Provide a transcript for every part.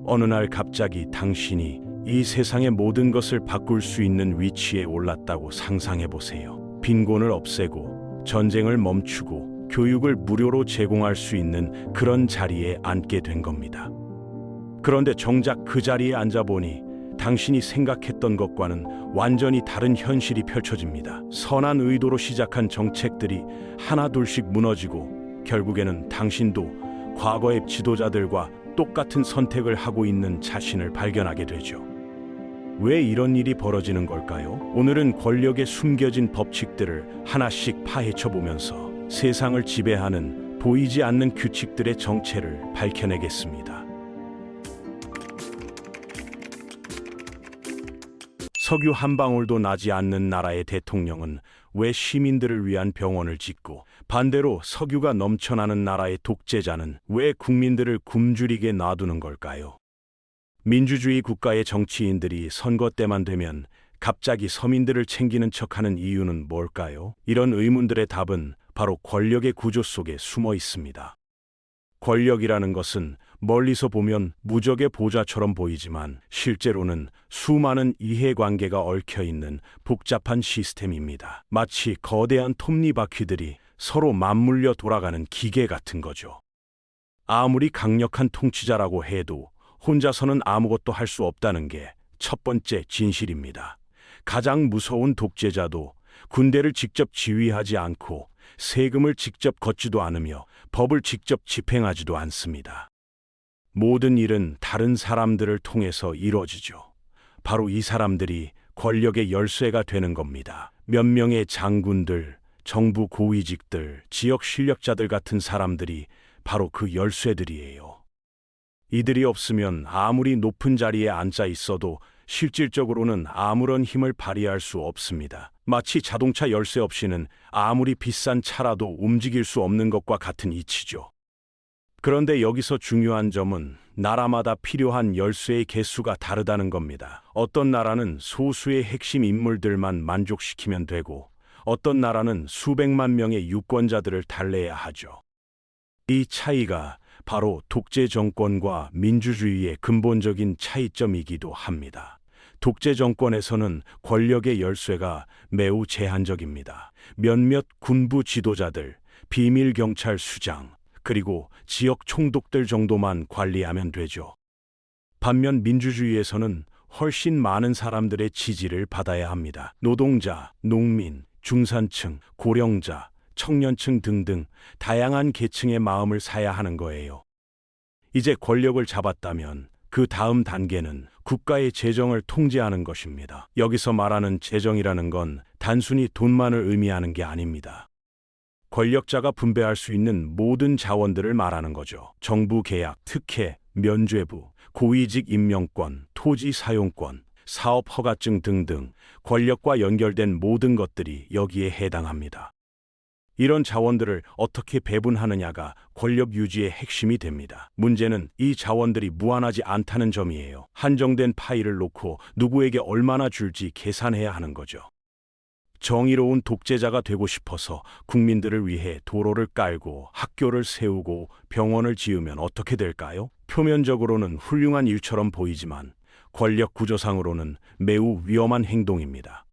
어느 날 갑자기 당신이 이 세상의 모든 것을 바꿀 수 있는 위치에 올랐다고 상상해 보세요. 빈곤을 없애고 전쟁을 멈추고 교육을 무료로 제공할 수 있는 그런 자리에 앉게 된 겁니다. 그런데 정작 그 자리에 앉아보니 당신이 생각했던 것과는 완전히 다른 현실이 펼쳐집니다. 선한 의도로 시작한 정책들이 하나둘씩 무너지고 결국에는 당신도 과거의 지도자들과 똑같은 선택을 하고 있는 자신을 발견하게 되죠. 왜 이런 일이 벌어지는 걸까요? 오늘은 권력에 숨겨진 법칙들을 하나씩 파헤쳐 보면서 세상을 지배하는 보이지 않는 규칙들의 정체를 밝혀내겠습니다. 석유 한 방울도 나지 않는 나라의 대통령은 왜 시민들을 위한 병원을 짓고, 반대로 석유가 넘쳐나는 나라의 독재자는 왜 국민들을 굶주리게 놔두는 걸까요? 민주주의 국가의 정치인들이 선거 때만 되면 갑자기 서민들을 챙기는 척하는 이유는 뭘까요? 이런 의문들의 답은 바로 권력의 구조 속에 숨어 있습니다. 권력이라는 것은 멀리서 보면 무적의 보좌처럼 보이지만 실제로는 수많은 이해관계가 얽혀있는 복잡한 시스템입니다. 마치 거대한 톱니바퀴들이 서로 맞물려 돌아가는 기계 같은 거죠. 아무리 강력한 통치자라고 해도 혼자서는 아무것도 할 수 없다는 게 첫 번째 진실입니다. 가장 무서운 독재자도 군대를 직접 지휘하지 않고 세금을 직접 걷지도 않으며 법을 직접 집행하지도 않습니다. 모든 일은 다른 사람들을 통해서 이루어지죠. 바로 이 사람들이 권력의 열쇠가 되는 겁니다. 몇 명의 장군들, 정부 고위직들, 지역 실력자들 같은 사람들이 바로 그 열쇠들이에요. 이들이 없으면 아무리 높은 자리에 앉아 있어도 실질적으로는 아무런 힘을 발휘할 수 없습니다. 마치 자동차 열쇠 없이는 아무리 비싼 차라도 움직일 수 없는 것과 같은 이치죠. 그런데 여기서 중요한 점은 나라마다 필요한 열쇠의 개수가 다르다는 겁니다. 어떤 나라는 소수의 핵심 인물들만 만족시키면 되고, 어떤 나라는 수백만 명의 유권자들을 달래야 하죠. 이 차이가 바로 독재 정권과 민주주의의 근본적인 차이점이기도 합니다. 독재 정권에서는 권력의 열쇠가 매우 제한적입니다. 몇몇 군부 지도자들, 비밀 경찰 수장, 그리고 지역 총독들 정도만 관리하면 되죠. 반면 민주주의에서는 훨씬 많은 사람들의 지지를 받아야 합니다. 노동자, 농민, 중산층, 고령자, 청년층 등등 다양한 계층의 마음을 사야 하는 거예요. 이제 권력을 잡았다면 그 다음 단계는 국가의 재정을 통제하는 것입니다. 여기서 말하는 재정이라는 건 단순히 돈만을 의미하는 게 아닙니다. 권력자가 분배할 수 있는 모든 자원들을 말하는 거죠. 정부 계약, 특혜, 면죄부, 고위직 임명권, 토지 사용권, 사업 허가증 등등 권력과 연결된 모든 것들이 여기에 해당합니다. 이런 자원들을 어떻게 배분하느냐가 권력 유지의 핵심이 됩니다. 문제는 이 자원들이 무한하지 않다는 점이에요. 한정된 파일을 놓고 누구에게 얼마나 줄지 계산해야 하는 거죠. 정의로운 독재자가 되고 싶어서 국민들을 위해 도로를 깔고 학교를 세우고 병원을 지으면 어떻게 될까요? 표면적으로는 훌륭한 일처럼 보이지만 권력 구조상으로는 매우 위험한 행동입니다.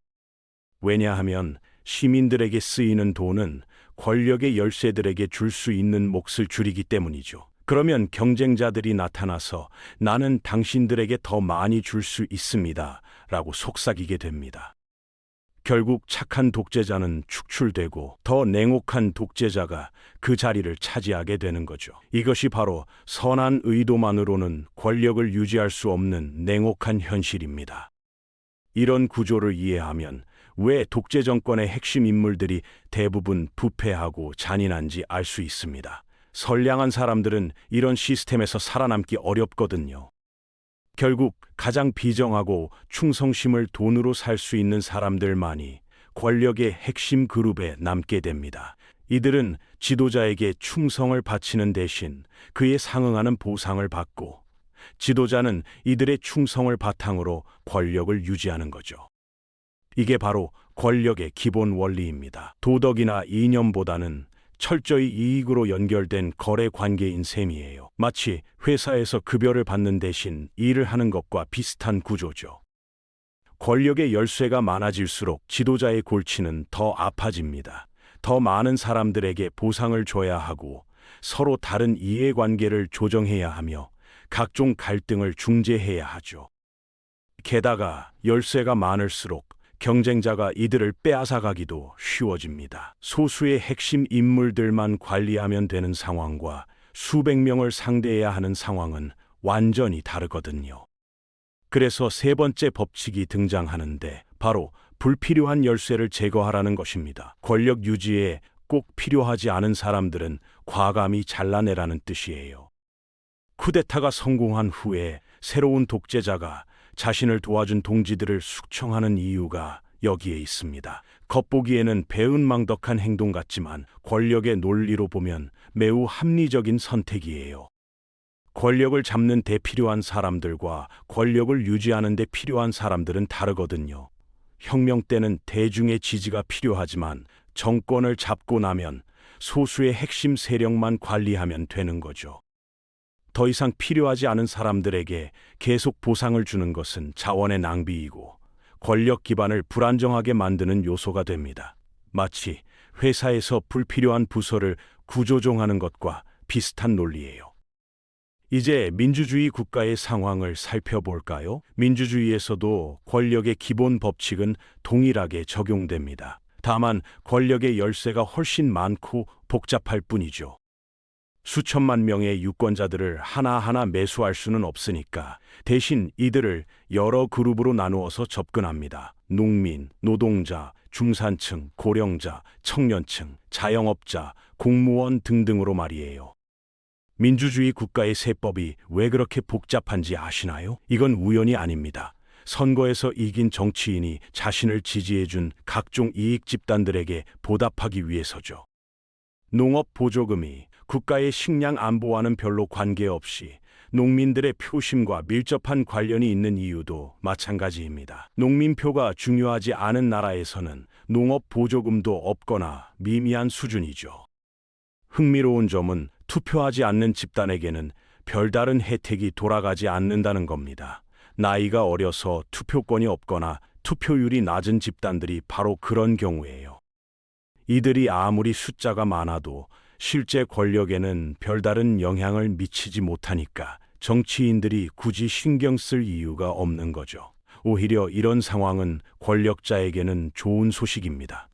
왜냐하면 시민들에게 쓰이는 돈은 권력의 열쇠들에게 줄 수 있는 몫을 줄이기 때문이죠. 그러면 경쟁자들이 나타나서 나는 당신들에게 더 많이 줄 수 있습니다 라고 속삭이게 됩니다. 결국 착한 독재자는 축출되고 더 냉혹한 독재자가 그 자리를 차지하게 되는 거죠. 이것이 바로 선한 의도만으로는 권력을 유지할 수 없는 냉혹한 현실입니다. 이런 구조를 이해하면 왜 독재 정권의 핵심 인물들이 대부분 부패하고 잔인한지 알 수 있습니다. 선량한 사람들은 이런 시스템에서 살아남기 어렵거든요. 결국 가장 비정하고 충성심을 돈으로 살 수 있는 사람들만이 권력의 핵심 그룹에 남게 됩니다. 이들은 지도자에게 충성을 바치는 대신 그에 상응하는 보상을 받고, 지도자는 이들의 충성을 바탕으로 권력을 유지하는 거죠. 이게 바로 권력의 기본 원리입니다. 도덕이나 이념보다는 철저히 이익으로 연결된 거래 관계인 셈이에요. 마치 회사에서 급여를 받는 대신 일을 하는 것과 비슷한 구조죠. 권력의 열쇠가 많아질수록 지도자의 골치는 더 아파집니다. 더 많은 사람들에게 보상을 줘야 하고 서로 다른 이해관계를 조정해야 하며 각종 갈등을 중재해야 하죠. 게다가 열쇠가 많을수록 경쟁자가 이들을 빼앗아가기도 쉬워집니다. 소수의 핵심 인물들만 관리하면 되는 상황과 수백 명을 상대해야 하는 상황은 완전히 다르거든요. 그래서 세 번째 법칙이 등장하는데 바로 불필요한 열쇠를 제거하라는 것입니다. 권력 유지에 꼭 필요하지 않은 사람들은 과감히 잘라내라는 뜻이에요. 쿠데타가 성공한 후에 새로운 독재자가 자신을 도와준 동지들을 숙청하는 이유가 여기에 있습니다. 겉보기에는 배은망덕한 행동 같지만 권력의 논리로 보면 매우 합리적인 선택이에요. 권력을 잡는 데 필요한 사람들과 권력을 유지하는 데 필요한 사람들은 다르거든요. 혁명 때는 대중의 지지가 필요하지만 정권을 잡고 나면 소수의 핵심 세력만 관리하면 되는 거죠. 더 이상 필요하지 않은 사람들에게 계속 보상을 주는 것은 자원의 낭비이고 권력 기반을 불안정하게 만드는 요소가 됩니다. 마치 회사에서 불필요한 부서를 구조조정하는 것과 비슷한 논리예요. 이제 민주주의 국가의 상황을 살펴볼까요? 민주주의에서도 권력의 기본 법칙은 동일하게 적용됩니다. 다만 권력의 열쇠가 훨씬 많고 복잡할 뿐이죠. 수천만 명의 유권자들을 하나하나 매수할 수는 없으니까 대신 이들을 여러 그룹으로 나누어서 접근합니다. 농민, 노동자, 중산층, 고령자, 청년층, 자영업자, 공무원 등등으로 말이에요. 민주주의 국가의 세법이 왜 그렇게 복잡한지 아시나요? 이건 우연이 아닙니다. 선거에서 이긴 정치인이 자신을 지지해준 각종 이익 집단들에게 보답하기 위해서죠. 농업 보조금이 국가의 식량 안보와는 별로 관계없이 농민들의 표심과 밀접한 관련이 있는 이유도 마찬가지입니다. 농민표가 중요하지 않은 나라에서는 농업 보조금도 없거나 미미한 수준이죠. 흥미로운 점은 투표하지 않는 집단에게는 별다른 혜택이 돌아가지 않는다는 겁니다. 나이가 어려서 투표권이 없거나 투표율이 낮은 집단들이 바로 그런 경우예요. 이들이 아무리 숫자가 많아도 실제 권력에는 별다른 영향을 미치지 못하니까 정치인들이 굳이 신경 쓸 이유가 없는 거죠. 오히려 이런 상황은 권력자에게는 좋은 소식입니다.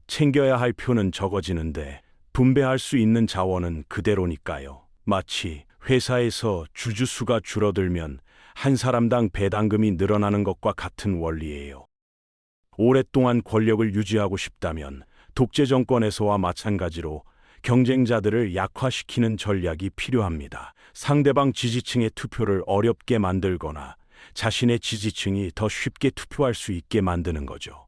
챙겨야 할 표는 적어지는데 분배할 수 있는 자원은 그대로니까요. 마치 회사에서 주주수가 줄어들면 한 사람당 배당금이 늘어나는 것과 같은 원리예요. 오랫동안 권력을 유지하고 싶다면 독재 정권에서와 마찬가지로 경쟁자들을 약화시키는 전략이 필요합니다. 상대방 지지층의 투표를 어렵게 만들거나 자신의 지지층이 더 쉽게 투표할 수 있게 만드는 거죠.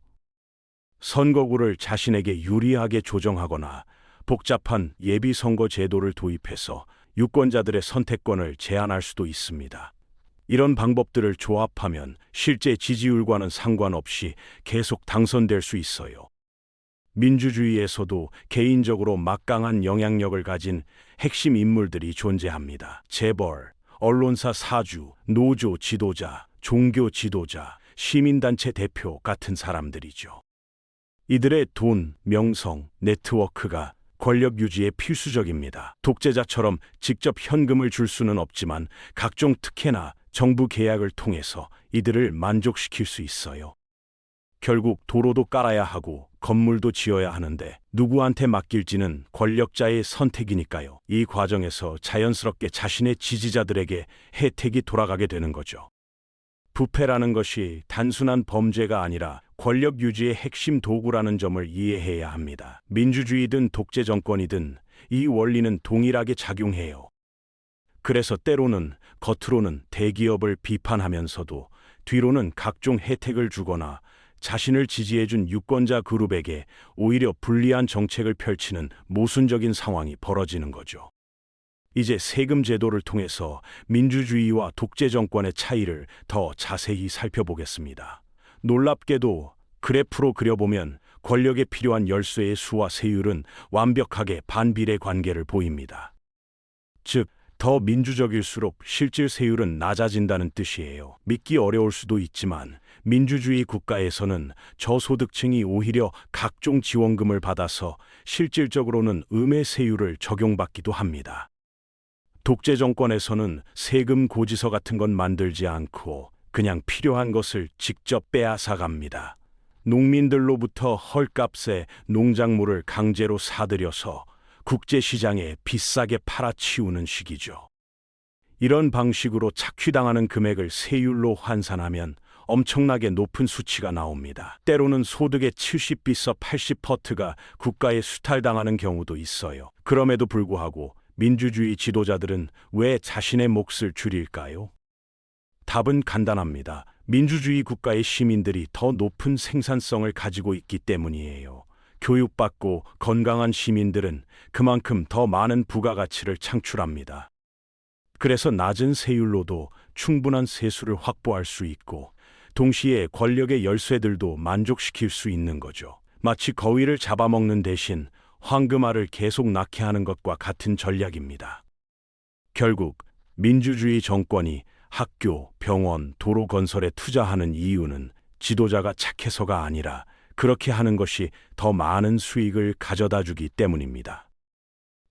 선거구를 자신에게 유리하게 조정하거나 복잡한 예비선거 제도를 도입해서 유권자들의 선택권을 제한할 수도 있습니다. 이런 방법들을 조합하면 실제 지지율과는 상관없이 계속 당선될 수 있어요. 민주주의에서도 개인적으로 막강한 영향력을 가진 핵심 인물들이 존재합니다. 재벌, 언론사 사주, 노조 지도자, 종교 지도자, 시민단체 대표 같은 사람들이죠. 이들의 돈, 명성, 네트워크가 권력 유지에 필수적입니다. 독재자처럼 직접 현금을 줄 수는 없지만 각종 특혜나 정부 계약을 통해서 이들을 만족시킬 수 있어요. 결국 도로도 깔아야 하고 건물도 지어야 하는데 누구한테 맡길지는 권력자의 선택이니까요. 이 과정에서 자연스럽게 자신의 지지자들에게 혜택이 돌아가게 되는 거죠. 부패라는 것이 단순한 범죄가 아니라 권력 유지의 핵심 도구라는 점을 이해해야 합니다. 민주주의든 독재 정권이든 이 원리는 동일하게 작용해요. 그래서 때로는 겉으로는 대기업을 비판하면서도 뒤로는 각종 혜택을 주거나 자신을 지지해준 유권자 그룹에게 오히려 불리한 정책을 펼치는 모순적인 상황이 벌어지는 거죠. 이제 세금 제도를 통해서 민주주의와 독재 정권의 차이를 더 자세히 살펴보겠습니다. 놀랍게도 그래프로 그려보면 권력에 필요한 열쇠의 수와 세율은 완벽하게 반비례 관계를 보입니다. 즉, 더 민주적일수록 실질 세율은 낮아진다는 뜻이에요. 믿기 어려울 수도 있지만 민주주의 국가에서는 저소득층이 오히려 각종 지원금을 받아서 실질적으로는 음의 세율을 적용받기도 합니다. 독재 정권에서는 세금 고지서 같은 건 만들지 않고 그냥 필요한 것을 직접 빼앗아 갑니다. 농민들로부터 헐값에 농작물을 강제로 사들여서 국제시장에 비싸게 팔아치우는 식이죠. 이런 방식으로 착취당하는 금액을 세율로 환산하면 엄청나게 높은 수치가 나옵니다. 때로는 소득의 70비서 80%가 국가에 수탈당하는 경우도 있어요. 그럼에도 불구하고 민주주의 지도자들은 왜 자신의 몫을 줄일까요? 답은 간단합니다. 민주주의 국가의 시민들이 더 높은 생산성을 가지고 있기 때문이에요. 교육받고 건강한 시민들은 그만큼 더 많은 부가가치를 창출합니다. 그래서 낮은 세율로도 충분한 세수를 확보할 수 있고 동시에 권력의 열쇠들도 만족시킬 수 있는 거죠. 마치 거위를 잡아먹는 대신 황금알을 계속 낳게 하는 것과 같은 전략입니다. 결국 민주주의 정권이 학교, 병원, 도로 건설에 투자하는 이유는 지도자가 착해서가 아니라 그렇게 하는 것이 더 많은 수익을 가져다 주기 때문입니다.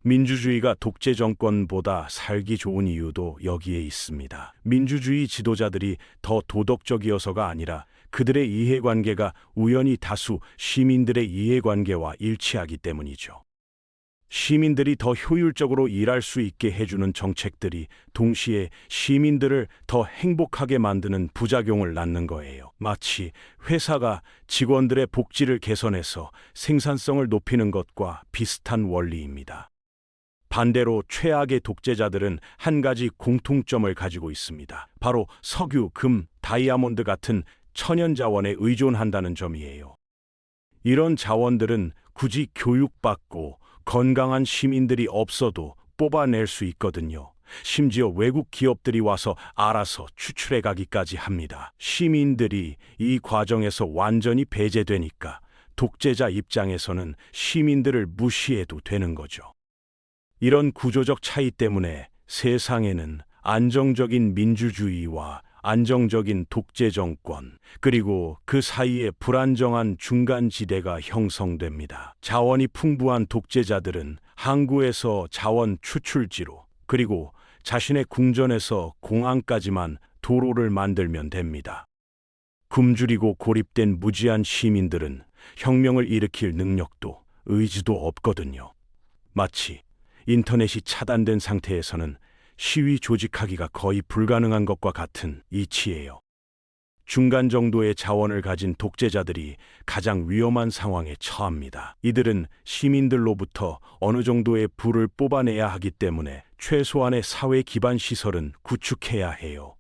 민주주의가 독재 정권보다 살기 좋은 이유도 여기에 있습니다. 민주주의 지도자들이 더 도덕적이어서가 아니라 그들의 이해관계가 우연히 다수 시민들의 이해관계와 일치하기 때문이죠. 시민들이 더 효율적으로 일할 수 있게 해주는 정책들이 동시에 시민들을 더 행복하게 만드는 부작용을 낳는 거예요. 마치 회사가 직원들의 복지를 개선해서 생산성을 높이는 것과 비슷한 원리입니다. 반대로 최악의 독재자들은 한 가지 공통점을 가지고 있습니다. 바로 석유, 금, 다이아몬드 같은 천연 자원에 의존한다는 점이에요. 이런 자원들은 굳이 교육받고 건강한 시민들이 없어도 뽑아낼 수 있거든요. 심지어 외국 기업들이 와서 알아서 추출해 가기까지 합니다. 시민들이 이 과정에서 완전히 배제되니까 독재자 입장에서는 시민들을 무시해도 되는 거죠. 이런 구조적 차이 때문에 세상에는 안정적인 민주주의와 안정적인 독재 정권, 그리고 그 사이에 불안정한 중간지대가 형성됩니다. 자원이 풍부한 독재자들은 항구에서 자원 추출지로, 그리고 자신의 궁전에서 공항까지만 도로를 만들면 됩니다. 굶주리고 고립된 무지한 시민들은 혁명을 일으킬 능력도 의지도 없거든요. 마치 인터넷이 차단된 상태에서는 시위 조직하기가 거의 불가능한 것과 같은 이치예요. 중간 정도의 자원을 가진 독재자들이 가장 위험한 상황에 처합니다. 이들은 시민들로부터 어느 정도의 부를 뽑아내야 하기 때문에 최소한의 사회 기반 시설은 구축해야 해요.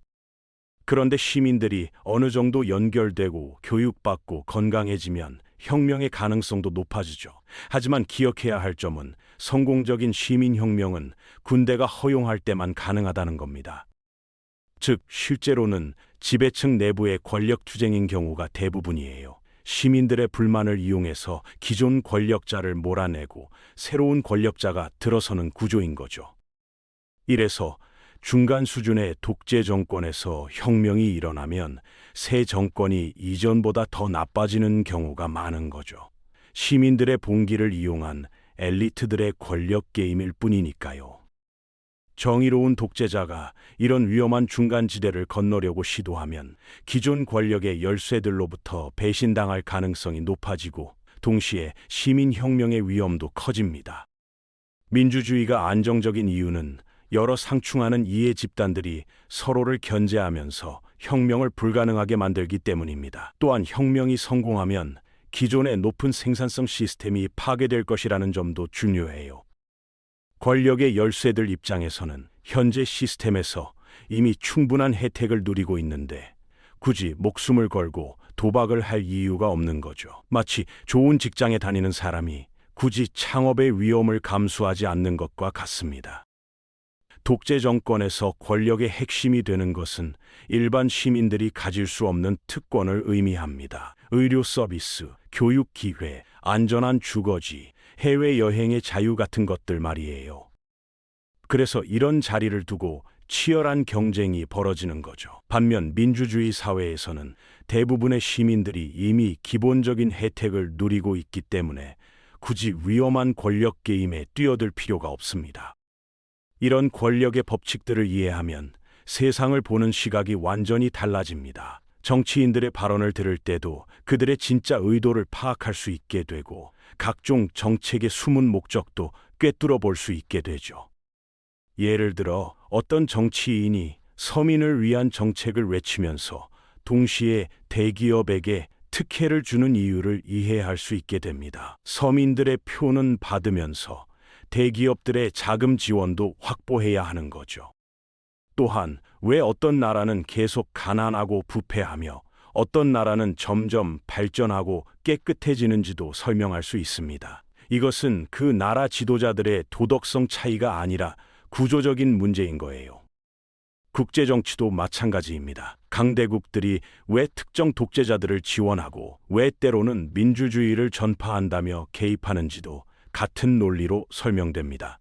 그런데 시민들이 어느 정도 연결되고 교육받고 건강해지면 혁명의 가능성도 높아지죠. 하지만 기억해야 할 점은 성공적인 시민혁명은 군대가 허용할 때만 가능하다는 겁니다. 즉, 실제로는 지배층 내부의 권력투쟁인 경우가 대부분이에요. 시민들의 불만을 이용해서 기존 권력자를 몰아내고 새로운 권력자가 들어서는 구조인 거죠. 이래서 중간 수준의 독재 정권에서 혁명이 일어나면 새 정권이 이전보다 더 나빠지는 경우가 많은 거죠. 시민들의 봉기를 이용한 엘리트들의 권력 게임일 뿐이니까요. 정의로운 독재자가 이런 위험한 중간지대를 건너려고 시도하면 기존 권력의 열쇠들로부터 배신당할 가능성이 높아지고 동시에 시민혁명의 위험도 커집니다. 민주주의가 안정적인 이유는 여러 상충하는 이해 집단들이 서로를 견제하면서 혁명을 불가능하게 만들기 때문입니다. 또한 혁명이 성공하면 기존의 높은 생산성 시스템이 파괴될 것이라는 점도 중요해요. 권력의 열쇠들 입장에서는 현재 시스템에서 이미 충분한 혜택을 누리고 있는데 굳이 목숨을 걸고 도박을 할 이유가 없는 거죠. 마치 좋은 직장에 다니는 사람이 굳이 창업의 위험을 감수하지 않는 것과 같습니다. 독재 정권에서 권력의 핵심이 되는 것은 일반 시민들이 가질 수 없는 특권을 의미합니다. 의료 서비스, 교육 기회, 안전한 주거지, 해외여행의 자유 같은 것들 말이에요. 그래서 이런 자리를 두고 치열한 경쟁이 벌어지는 거죠. 반면 민주주의 사회에서는 대부분의 시민들이 이미 기본적인 혜택을 누리고 있기 때문에 굳이 위험한 권력 게임에 뛰어들 필요가 없습니다. 이런 권력의 법칙들을 이해하면 세상을 보는 시각이 완전히 달라집니다. 정치인들의 발언을 들을 때도 그들의 진짜 의도를 파악할 수 있게 되고 각종 정책의 숨은 목적도 꿰뚫어 볼 수 있게 되죠. 예를 들어 어떤 정치인이 서민을 위한 정책을 외치면서 동시에 대기업에게 특혜를 주는 이유를 이해할 수 있게 됩니다. 서민들의 표는 받으면서 대기업들의 자금 지원도 확보해야 하는 거죠. 또한 왜 어떤 나라는 계속 가난하고 부패하며 어떤 나라는 점점 발전하고 깨끗해지는지도 설명할 수 있습니다. 이것은 그 나라 지도자들의 도덕성 차이가 아니라 구조적인 문제인 거예요. 국제 정치도 마찬가지입니다. 강대국들이 왜 특정 독재자들을 지원하고 왜 때로는 민주주의를 전파한다며 개입하는지도 같은 논리로 설명됩니다.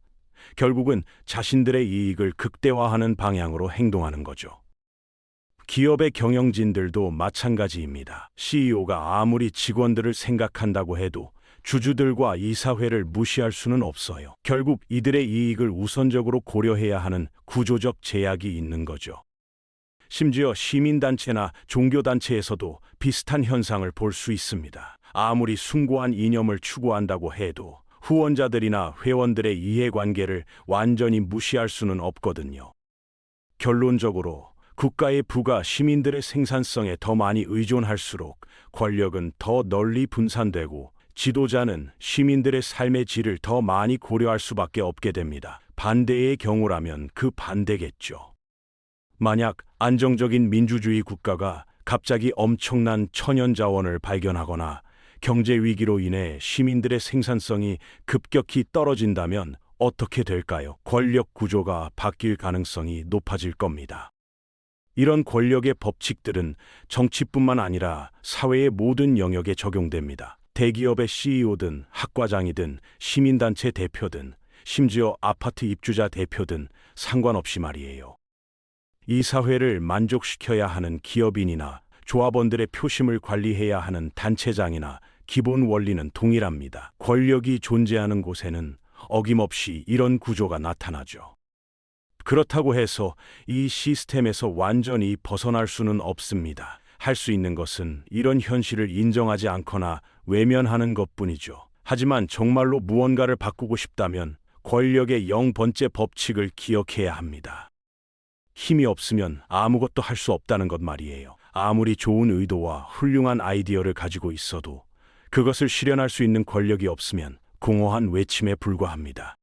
결국은 자신들의 이익을 극대화하는 방향으로 행동하는 거죠. 기업의 경영진들도 마찬가지입니다. CEO가 아무리 직원들을 생각한다고 해도 주주들과 이사회를 무시할 수는 없어요. 결국 이들의 이익을 우선적으로 고려해야 하는 구조적 제약이 있는 거죠. 심지어 시민단체나 종교단체에서도 비슷한 현상을 볼 수 있습니다. 아무리 숭고한 이념을 추구한다고 해도 후원자들이나 회원들의 이해관계를 완전히 무시할 수는 없거든요. 결론적으로 국가의 부가 시민들의 생산성에 더 많이 의존할수록 권력은 더 널리 분산되고 지도자는 시민들의 삶의 질을 더 많이 고려할 수밖에 없게 됩니다. 반대의 경우라면 그 반대겠죠. 만약 안정적인 민주주의 국가가 갑자기 엄청난 천연 자원을 발견하거나 경제 위기로 인해 시민들의 생산성이 급격히 떨어진다면 어떻게 될까요? 권력 구조가 바뀔 가능성이 높아질 겁니다. 이런 권력의 법칙들은 정치뿐만 아니라 사회의 모든 영역에 적용됩니다. 대기업의 CEO든 학과장이든 시민단체 대표든 심지어 아파트 입주자 대표든 상관없이 말이에요. 이 사회를 만족시켜야 하는 기업인이나 조합원들의 표심을 관리해야 하는 단체장이나 기본 원리는 동일합니다. 권력이 존재하는 곳에는 어김없이 이런 구조가 나타나죠. 그렇다고 해서 이 시스템에서 완전히 벗어날 수는 없습니다. 할 수 있는 것은 이런 현실을 인정하지 않거나 외면하는 것뿐이죠. 하지만 정말로 무언가를 바꾸고 싶다면 권력의 0번째 법칙을 기억해야 합니다. 힘이 없으면 아무것도 할 수 없다는 것 말이에요. 아무리 좋은 의도와 훌륭한 아이디어를 가지고 있어도 그것을 실현할 수 있는 권력이 없으면 공허한 외침에 불과합니다.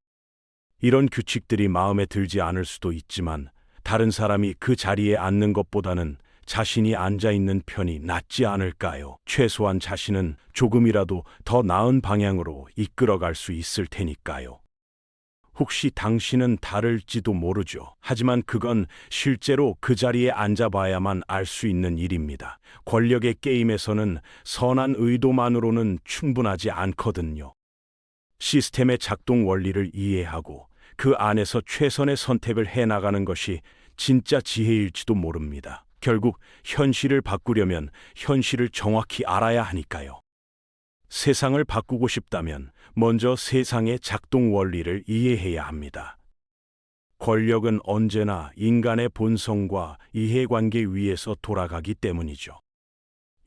이런 규칙들이 마음에 들지 않을 수도 있지만 다른 사람이 그 자리에 앉는 것보다는 자신이 앉아 있는 편이 낫지 않을까요? 최소한 자신은 조금이라도 더 나은 방향으로 이끌어갈 수 있을 테니까요. 혹시 당신은 다를지도 모르죠. 하지만 그건 실제로 그 자리에 앉아봐야만 알 수 있는 일입니다. 권력의 게임에서는 선한 의도만으로는 충분하지 않거든요. 시스템의 작동 원리를 이해하고 그 안에서 최선의 선택을 해나가는 것이 진짜 지혜일지도 모릅니다. 결국 현실을 바꾸려면 현실을 정확히 알아야 하니까요. 세상을 바꾸고 싶다면 먼저 세상의 작동 원리를 이해해야 합니다. 권력은 언제나 인간의 본성과 이해관계 위에서 돌아가기 때문이죠.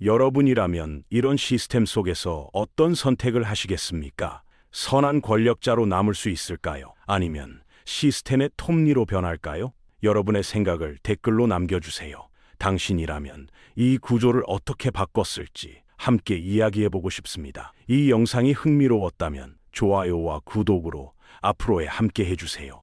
여러분이라면 이런 시스템 속에서 어떤 선택을 하시겠습니까? 선한 권력자로 남을 수 있을까요? 아니면 시스템의 톱니로 변할까요? 여러분의 생각을 댓글로 남겨주세요. 당신이라면 이 구조를 어떻게 바꿨을지 함께 이야기해보고 싶습니다. 이 영상이 흥미로웠다면 좋아요와 구독으로 앞으로에 함께 해주세요.